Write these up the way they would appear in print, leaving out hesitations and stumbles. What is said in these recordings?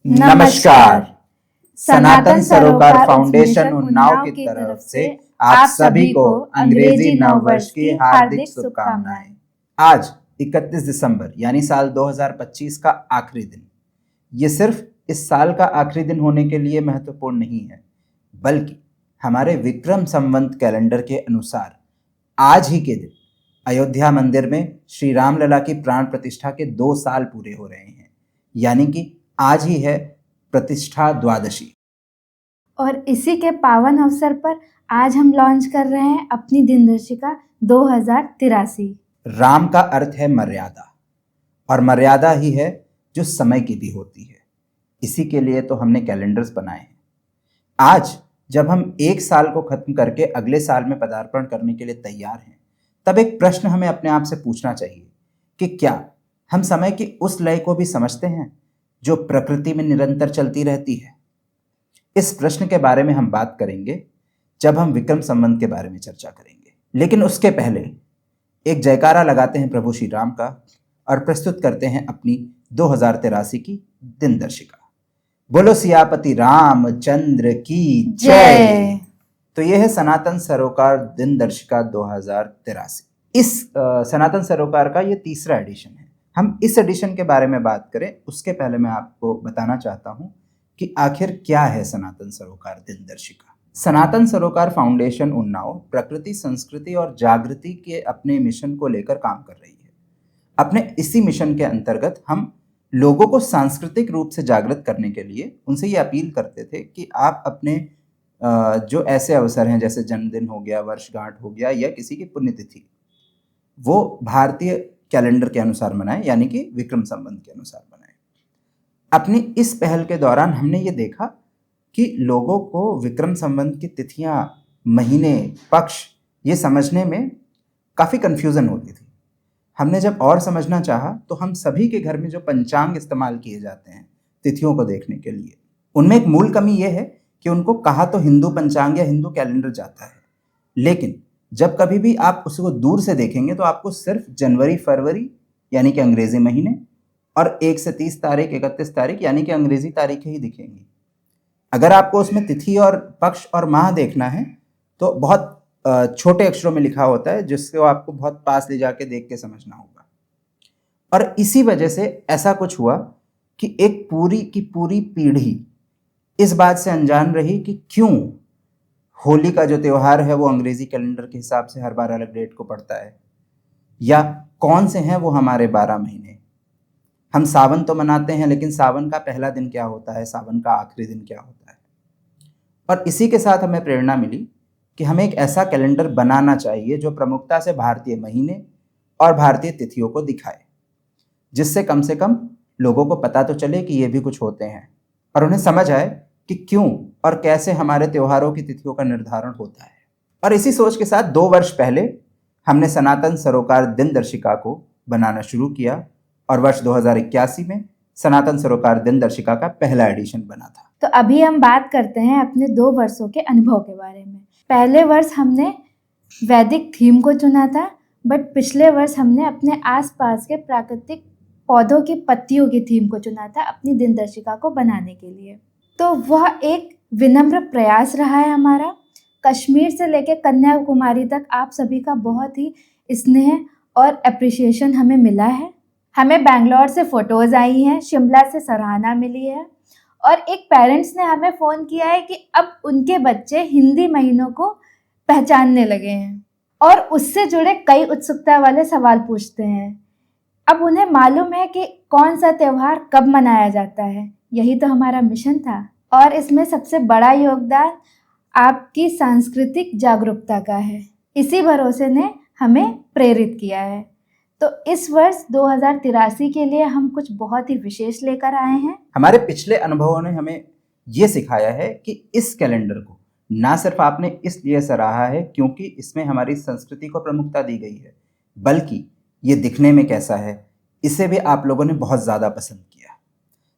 नमस्कार। सनातन सरोकार फाउंडेशन उन्नाव की तरफ से आप सभी को अंग्रेजी नव वर्ष की हार्दिक शुभकामनाएं। आज 31 दिसंबर यानी साल 2025 का आखिरी दिन। ये सिर्फ इस साल का आखिरी दिन होने के लिए महत्वपूर्ण नहीं है, बल्कि हमारे विक्रम संवत कैलेंडर के अनुसार आज ही के दिन अयोध्या मंदिर में श्री रामलला की प्राण प्रतिष्ठा के 2 साल पूरे हो रहे हैं। यानी कि आज ही है प्रतिष्ठा द्वादशी। और इसी के पावन अवसर पर आज हम लॉन्च कर रहे हैं अपनी दिनदर्शिका 2083। राम का अर्थ है मर्यादा, और मर्यादा ही है जो समय की भी होती है। इसी के लिए तो हमने कैलेंडर्स बनाए हैं। आज जब हम 1 साल को खत्म करके अगले साल में पदार्पण करने के लिए तैयार हैं, तब एक प्रश्न हमें अपने आप से पूछना चाहिए कि क्या हम समय की उस लय को भी समझते हैं जो प्रकृति में निरंतर चलती रहती है। इस प्रश्न के बारे में हम बात करेंगे जब हम विक्रम संवत के बारे में चर्चा करेंगे। लेकिन उसके पहले एक जयकारा लगाते हैं प्रभु श्री राम का और प्रस्तुत करते हैं अपनी 2083 की दिनदर्शिका। बोलो सियापति रामचंद्र की जय। तो यह है सनातन सरोकार दिनदर्शिका 2083। इस सनातन सरोकार का ये तीसरा एडिशन है। हम इस एडिशन के बारे में बात करें उसके पहले मैं आपको बताना चाहता हूं कि आखिर क्या है सनातन सरोकार दिनदर्शिका। सनातन सरोकार फाउंडेशन उन्नाव प्रकृति, संस्कृति और जागृति के अपने मिशन को लेकर काम कर रही है। अपने इसी मिशन के अंतर्गत हम लोगों को सांस्कृतिक रूप से जागृत करने के लिए उनसे ये अपील करते थे कि आप अपने जो ऐसे अवसर हैं जैसे जन्मदिन हो गया, वर्षगांठ हो गया या किसी की पुण्यतिथि, वो भारतीय कैलेंडर के अनुसार मनाएं, यानी कि विक्रम संवत के अनुसार मनाएं। अपनी इस पहल के दौरान हमने ये देखा कि लोगों को विक्रम संवत की तिथियां, महीने, पक्ष ये समझने में काफ़ी कन्फ्यूज़न होती थी। हमने जब और समझना चाहा तो हम सभी के घर में जो पंचांग इस्तेमाल किए जाते हैं तिथियों को देखने के लिए, उनमें एक मूल कमी ये है कि उनको कहा तो हिंदू पंचांग या हिंदू कैलेंडर जाता है, लेकिन जब कभी भी आप उसको दूर से देखेंगे तो आपको सिर्फ जनवरी, फरवरी यानी कि अंग्रेजी महीने और 1 से 30 तारीख, 31 तारीख यानी कि अंग्रेजी तारीखें ही दिखेंगी। अगर आपको उसमें तिथि और पक्ष और माह देखना है तो बहुत छोटे अक्षरों में लिखा होता है, जिसको आपको बहुत पास ले जाके देख के समझना होगा। और इसी वजह से ऐसा कुछ हुआ कि एक पूरी की पूरी पीढ़ी इस बात से अनजान रही कि क्यों होली का जो त्यौहार है वो अंग्रेजी कैलेंडर के हिसाब से हर बार अलग डेट को पड़ता है, या कौन से हैं वो हमारे 12 महीने। हम सावन तो मनाते हैं, लेकिन सावन का पहला दिन क्या होता है, सावन का आखिरी दिन क्या होता है। और इसी के साथ हमें प्रेरणा मिली कि हमें एक ऐसा कैलेंडर बनाना चाहिए जो प्रमुखता से भारतीय महीने और भारतीय तिथियों को दिखाए, जिससे कम से कम लोगों को पता तो चले कि ये भी कुछ होते हैं और उन्हें समझ आए कि क्यों और कैसे हमारे त्योहारों की तिथियों का निर्धारण होता है। और इसी सोच के साथ 2 वर्ष पहले हमने सनातन सरोकार दिनदर्शिका को बनाना शुरू किया और वर्ष 2081 में सनातन सरोकार दिनदर्शिका का पहला एडिशन बना था। तो अभी हम बात करते हैं अपने 2 वर्षों के अनुभव के बारे में। पहले वर्ष हमने वैदिक थीम को चुना था, बट पिछले वर्ष हमने अपने आसपास के प्राकृतिक पौधों की पत्तियों की थीम को चुना था अपनी दिनदर्शिका को बनाने के लिए। तो वह एक विनम्र प्रयास रहा है हमारा। कश्मीर से लेकर कन्याकुमारी तक आप सभी का बहुत ही स्नेह और एप्रिसिएशन हमें मिला है। हमें बैंगलोर से फ़ोटोज़ आई हैं, शिमला से सराहना मिली है, और एक पेरेंट्स ने हमें फ़ोन किया है कि अब उनके बच्चे हिंदी महीनों को पहचानने लगे हैं और उससे जुड़े कई उत्सुकता वाले सवाल पूछते हैं। अब उन्हें मालूम है कि कौन सा त्यौहार कब मनाया जाता है। यही तो हमारा मिशन था, और इसमें सबसे बड़ा योगदान आपकी सांस्कृतिक जागरूकता का है। इसी भरोसे ने हमें प्रेरित किया है। तो इस वर्ष 2083 के लिए हम कुछ बहुत ही विशेष लेकर आए हैं। हमारे पिछले अनुभवों ने हमें ये सिखाया है कि इस कैलेंडर को ना सिर्फ आपने इसलिए सराहा है क्योंकि इसमें हमारी संस्कृति को प्रमुखता दी गई है, बल्कि ये दिखने में कैसा है इसे भी आप लोगों ने बहुत ज़्यादा पसंद किया।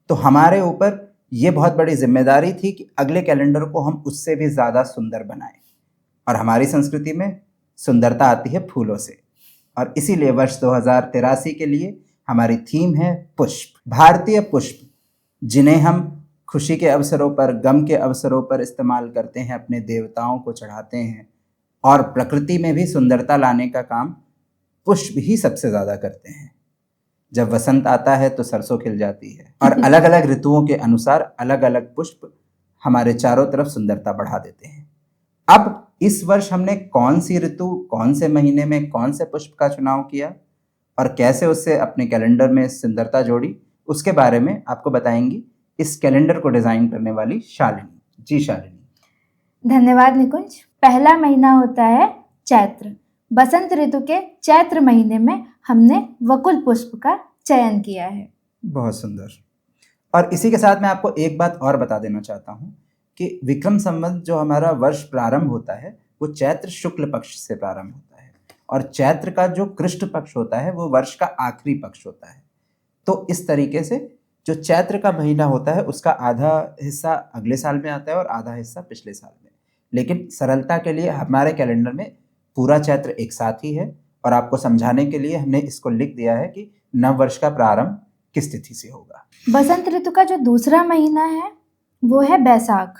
तो हमारे ऊपर ये बहुत बड़ी जिम्मेदारी थी कि अगले कैलेंडर को हम उससे भी ज़्यादा सुंदर बनाएं। और हमारी संस्कृति में सुंदरता आती है फूलों से, और इसीलिए वर्ष 2083 के लिए हमारी थीम है पुष्प, भारतीय पुष्प, जिन्हें हम खुशी के अवसरों पर, गम के अवसरों पर इस्तेमाल करते हैं, अपने देवताओं को चढ़ाते हैं। और प्रकृति में भी सुंदरता लाने का काम पुष्प ही सबसे ज़्यादा करते हैं। जब वसंत आता है तो सरसों खिल जाती है और अलग अलग ऋतुओं के अनुसार अलग अलग पुष्प हमारे चारों तरफ सुंदरता बढ़ा देते हैं। अब इस वर्ष हमने कौन सी ऋतु, कौन से महीने में कौन से पुष्प का चुनाव किया और कैसे उससे अपने कैलेंडर में सुंदरता जोड़ी, उसके बारे में आपको बताएंगी इस कैलेंडर को डिजाइन करने वाली शालिनी। जी शालिनी। धन्यवाद निकुंज। पहला महीना होता है चैत्र। बसंत ऋतु के चैत्र महीने में हमने वकुल पुष्प का चयन किया है। बहुत सुंदर। और इसी के साथ मैं आपको एक बात और बता देना चाहता हूँ कि विक्रम संवत जो हमारा वर्ष प्रारंभ होता है वो चैत्र शुक्ल पक्ष से प्रारंभ होता है और चैत्र का जो कृष्ण पक्ष होता है वो वर्ष का आखिरी पक्ष होता है। तो इस तरीके से जो चैत्र का महीना होता है उसका आधा हिस्सा अगले साल में आता है और आधा हिस्सा पिछले साल में। लेकिन सरलता के लिए हमारे कैलेंडर में पूरा चैत्र एक साथ ही है और आपको समझाने के लिए हमने इसको लिख दिया है कि नव वर्ष का प्रारंभ किस तिथि से होगा। बसंत ऋतु का जो दूसरा महीना है वो है बैसाख।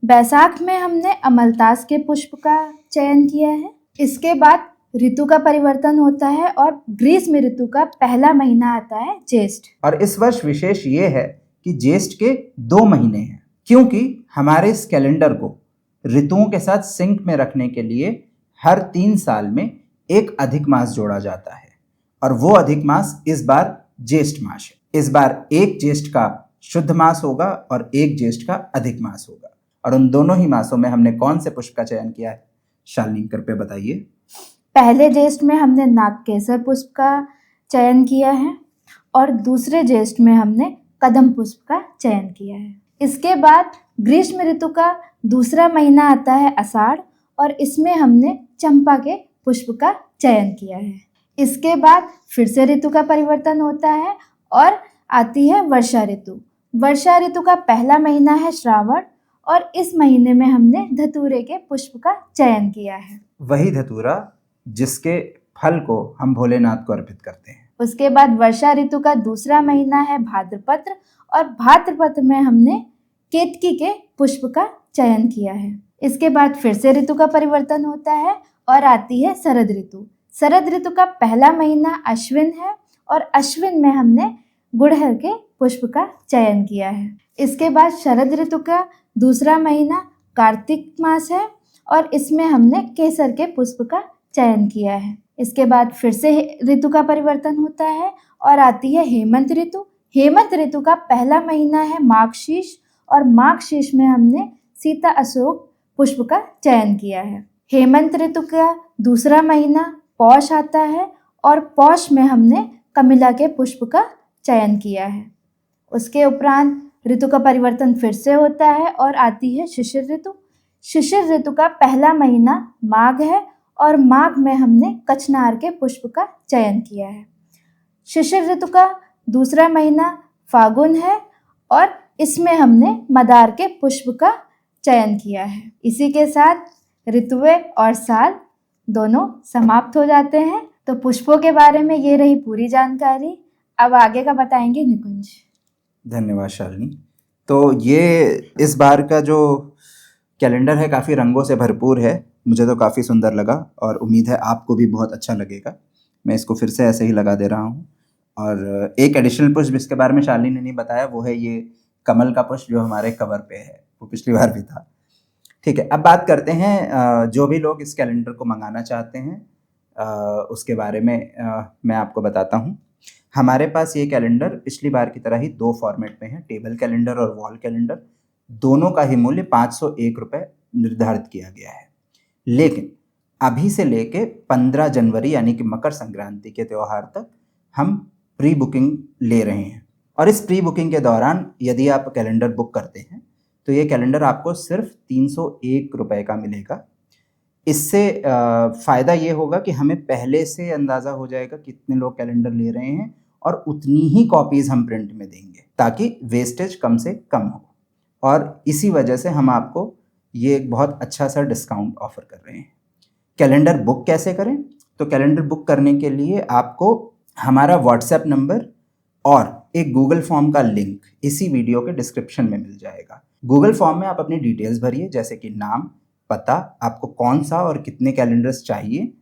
बैसाख में हमने अमलतास के पुष्प का चयन किया है। इसके बाद ऋतु का परिवर्तन होता है और ग्रीष्म ऋतु का पहला महीना आता है ज्येष्ठ। और इस वर्ष विशेष ये है कि ज्येष्ठ के 2 महीने हैं, क्योंकि हमारे इस कैलेंडर को ऋतुओं के साथ सिंक में रखने के लिए हर 3 साल में एक अधिक मास जोड़ा जाता है और वो अधिक मास इस बार ज्येष्ठ मास है। इस बार एक ज्येष्ठ का शुद्ध मास होगा और एक ज्येष्ठ का अधिक मास होगा। और उन दोनों ही मासों में हमने कौन से पुष्प का चयन किया है, शालिनी कृपया बताइए। पहले ज्येष्ठ में हमने नागकेसर पुष्प का चयन किया है और दूसरे ज्येष्ठ में हमने कदम पुष्प का चयन किया है। इसके बाद ग्रीष्म ऋतु का दूसरा महीना आता है आषाढ़ और इसमें हमने चंपा के पुष्प का चयन किया है। इसके बाद फिर से ऋतु का परिवर्तन होता है और आती है वर्षा ऋतु। वर्षा ऋतु का पहला महीना है श्रावण और इस महीने में हमने धतूरे के पुष्प का चयन किया है। वही धतूरा जिसके फल को हम भोलेनाथ को अर्पित करते हैं। उसके बाद वर्षा ऋतु का दूसरा महीना है भाद्रपत्र और भाद्रपत्र में हमने केतकी के पुष्प का चयन किया है। इसके बाद फिर से ऋतु का परिवर्तन होता है और आती है शरद ऋतु। शरद ऋतु का पहला महीना अश्विन है और अश्विन में हमने गुड़हल के पुष्प का चयन किया है। इसके बाद शरद ऋतु का दूसरा महीना कार्तिक मास है और इसमें हमने केसर के पुष्प का चयन किया है। इसके बाद फिर से ऋतु का परिवर्तन होता है और आती है हेमंत ऋतु। हेमंत ऋतु का पहला महीना है माघशीर्ष और माघशीर्ष में हमने सीता अशोक पुष्प का चयन किया है। हेमंत ऋतु का दूसरा महीना पौष आता है और पौष में हमने कमिला के पुष्प का चयन किया है। उसके उपरांत ऋतु का परिवर्तन फिर से होता है और आती है शिशिर ऋतु। शिशिर ऋतु का पहला महीना माघ है और माघ में हमने कचनार के पुष्प का चयन किया है। शिशिर ऋतु का दूसरा महीना फागुन है और इसमें हमने मदार के पुष्प का चयन किया है। इसी के साथ ऋतुएं और साल दोनों समाप्त हो जाते हैं। तो पुष्पों के बारे में ये रही पूरी जानकारी। अब आगे का बताएंगे निकुंज। धन्यवाद शालिनी। तो ये इस बार का जो कैलेंडर है काफ़ी रंगों से भरपूर है। मुझे तो काफ़ी सुंदर लगा और उम्मीद है आपको भी बहुत अच्छा लगेगा। मैं इसको फिर से ऐसे ही लगा दे रहा हूँ। और एक एडिशनल पुष्प जिसके बारे में शालिनी ने नहीं बताया वो है ये कमल का पुष्प जो हमारे कवर पे है, वो पिछली बार भी था। ठीक है, अब बात करते हैं जो भी लोग इस कैलेंडर को मंगाना चाहते हैं उसके बारे में मैं आपको बताता हूँ। हमारे पास ये कैलेंडर पिछली बार की तरह ही 2 फॉर्मेट में है, टेबल कैलेंडर और वॉल कैलेंडर। दोनों का ही मूल्य 501 रुपये निर्धारित किया गया है। लेकिन अभी से लेके 15 जनवरी यानी कि मकर संक्रांति के त्यौहार तक हम प्री बुकिंग ले रहे हैं और इस प्री बुकिंग के दौरान यदि आप कैलेंडर बुक करते हैं तो ये कैलेंडर आपको सिर्फ 301 रुपये का मिलेगा। इससे फ़ायदा ये होगा कि हमें पहले से अंदाज़ा हो जाएगा कितने लोग कैलेंडर ले रहे हैं और उतनी ही कॉपीज़ हम प्रिंट में देंगे ताकि वेस्टेज कम से कम हो। और इसी वजह से हम आपको ये एक बहुत अच्छा सा डिस्काउंट ऑफर कर रहे हैं। कैलेंडर बुक कैसे करें? तो कैलेंडर बुक करने के लिए आपको हमारा व्हाट्सएप नंबर और एक गूगल फॉर्म का लिंक इसी वीडियो के डिस्क्रिप्शन में मिल जाएगा। गूगल फॉर्म में आप अपनी डिटेल्स भरिए, जैसे कि नाम, पता, आपको कौन सा और कितने कैलेंडर्स चाहिए,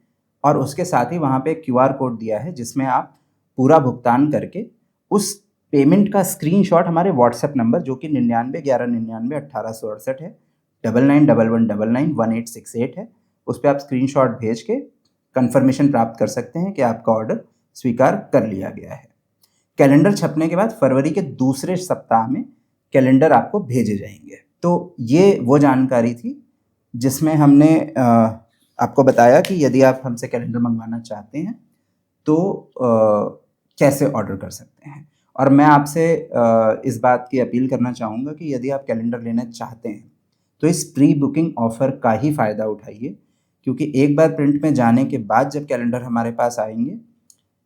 और उसके साथ ही वहाँ पे क्यूआर कोड दिया है जिसमें आप पूरा भुगतान करके उस पेमेंट का स्क्रीनशॉट हमारे व्हाट्सएप नंबर, जो कि 9911991868 है, 9911991868 है, उस पर आप स्क्रीनशॉट भेज के कंफर्मेशन प्राप्त कर सकते हैं कि आपका ऑर्डर स्वीकार कर लिया गया है। कैलेंडर छपने के बाद फरवरी के दूसरे सप्ताह में कैलेंडर आपको भेजे जाएंगे। तो ये वो जानकारी थी जिसमें हमने आपको बताया कि यदि आप हमसे कैलेंडर मंगवाना चाहते हैं तो कैसे ऑर्डर कर सकते हैं। और मैं आपसे इस बात की अपील करना चाहूँगा कि यदि आप कैलेंडर लेना चाहते हैं तो इस प्री बुकिंग ऑफ़र का ही फ़ायदा उठाइए, क्योंकि एक बार प्रिंट में जाने के बाद जब कैलेंडर हमारे पास आएंगे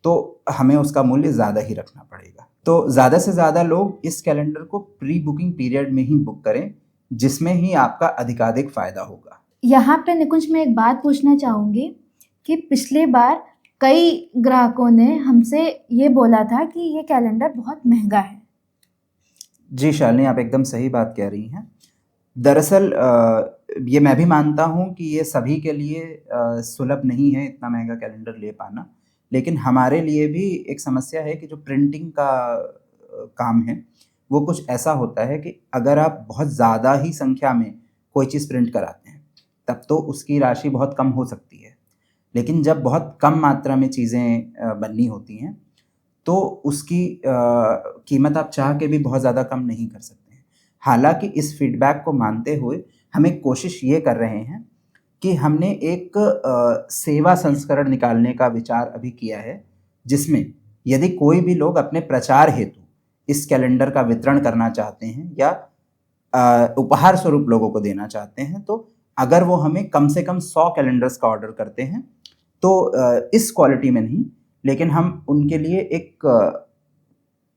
तो हमें उसका मूल्य ज़्यादा ही रखना पड़ेगा। तो ज़्यादा से ज़्यादा लोग इस कैलेंडर को प्री बुकिंग पीरियड में ही बुक करें, जिसमें ही आपका अधिकाधिक फ़ायदा होगा। यहाँ पे निकुंज मैं एक बात पूछना चाहूँगी कि पिछली बार कई ग्राहकों ने हमसे ये बोला था कि ये कैलेंडर बहुत महंगा है। जी शालिनी, आप एकदम सही बात कह रही हैं। दरअसल ये मैं भी मानता हूँ कि ये सभी के लिए सुलभ नहीं है इतना महंगा कैलेंडर ले पाना, लेकिन हमारे लिए भी एक समस्या है कि जो प्रिंटिंग का काम है वो कुछ ऐसा होता है कि अगर आप बहुत ज़्यादा ही संख्या में कोई चीज़ प्रिंट कराते हैं तब तो उसकी राशि बहुत कम हो सकती है, लेकिन जब बहुत कम मात्रा में चीज़ें बननी होती हैं तो उसकी कीमत आप चाह के भी बहुत ज़्यादा कम नहीं कर सकते हैं। हालांकि इस फीडबैक को मानते हुए हम एक कोशिश ये कर रहे हैं कि हमने एक सेवा संस्करण निकालने का विचार अभी किया है, जिसमें यदि कोई भी लोग अपने प्रचार हेतु इस कैलेंडर का वितरण करना चाहते हैं या उपहार स्वरूप लोगों को देना चाहते हैं, तो अगर वो हमें कम से कम 100 कैलेंडर्स का ऑर्डर करते हैं तो इस क्वालिटी में नहीं, लेकिन हम उनके लिए एक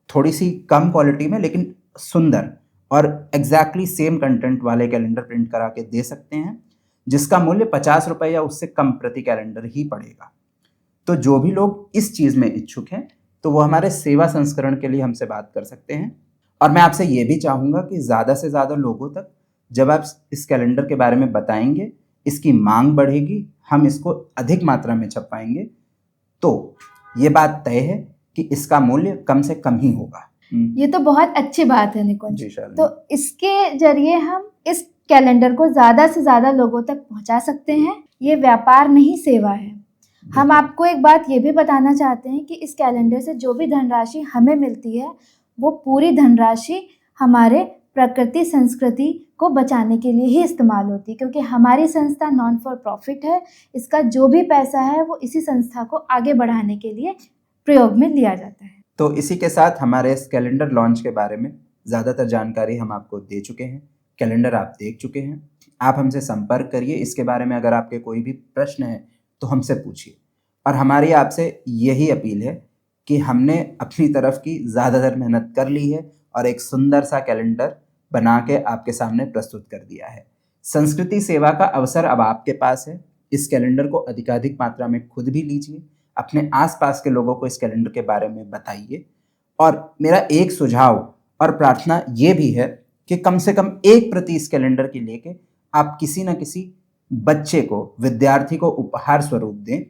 थोड़ी सी कम क्वालिटी में लेकिन सुंदर और एग्जैक्टली सेम कंटेंट वाले कैलेंडर प्रिंट करा के दे सकते हैं, जिसका मूल्य 50 रुपये या उससे कम प्रति कैलेंडर ही पड़ेगा। तो जो भी लोग इस चीज़ में इच्छुक हैं तो वो हमारे सेवा संस्करण के लिए हमसे बात कर सकते हैं। और मैं आपसे ये भी चाहूँगा कि ज़्यादा से ज़्यादा लोगों तक जब आप इस कैलेंडर के बारे में बताएंगे, इसकी मांग बढ़ेगी, हम इसको अधिक मात्रा में छपवाएंगे, तो ये बात तय है कि इसका मूल्य कम से कम ही होगा। ये तो बहुत अच्छी बात है निकुंज। जी शालिनी। तो इसके जरिए हम इस कैलेंडर को ज़्यादा से ज़्यादा लोगों तक पहुंचा सकते हैं। ये व्यापार नहीं, सेवा है। हम आपको एक बात ये भी बताना चाहते हैं कि इस कैलेंडर से जो भी धनराशि हमें मिलती है वो पूरी धनराशि हमारे प्रकृति संस्कृति को बचाने के लिए ही इस्तेमाल होती है, क्योंकि हमारी संस्था नॉन फॉर प्रॉफिट है। इसका जो भी पैसा है वो इसी संस्था को आगे बढ़ाने के लिए प्रयोग में लिया जाता है। तो इसी के साथ हमारे इस कैलेंडर लॉन्च के बारे में ज़्यादातर जानकारी हम आपको दे चुके हैं, कैलेंडर आप देख चुके हैं। आप हमसे संपर्क करिए। इसके बारे में अगर आपके कोई भी प्रश्न है तो हमसे पूछिए। और हमारी आपसे यही अपील है कि हमने अपनी तरफ की ज़्यादातर मेहनत कर ली है और एक सुंदर सा कैलेंडर बना के आपके सामने प्रस्तुत कर दिया है। संस्कृति सेवा का अवसर अब आपके पास है। इस कैलेंडर को अधिकाधिक मात्रा में खुद भी लीजिए, अपने आसपास के लोगों को इस कैलेंडर के बारे में बताइए। और मेरा एक सुझाव और प्रार्थना ये भी है कि कम से कम एक प्रति इस कैलेंडर की लेके आप किसी न किसी बच्चे को, विद्यार्थी को उपहार स्वरूप दें,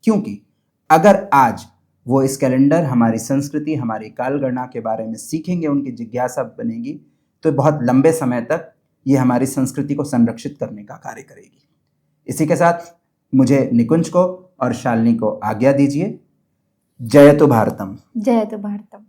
क्योंकि अगर आज वो इस कैलेंडर, हमारी संस्कृति, हमारी कालगणना के बारे में सीखेंगे, उनकी जिज्ञासा बनेगी, तो बहुत लंबे समय तक ये हमारी संस्कृति को संरक्षित करने का कार्य करेगी। इसी के साथ मुझे निकुंज को और शालिनी को आज्ञा दीजिए। जयतु भारतम। जयतु भारतम।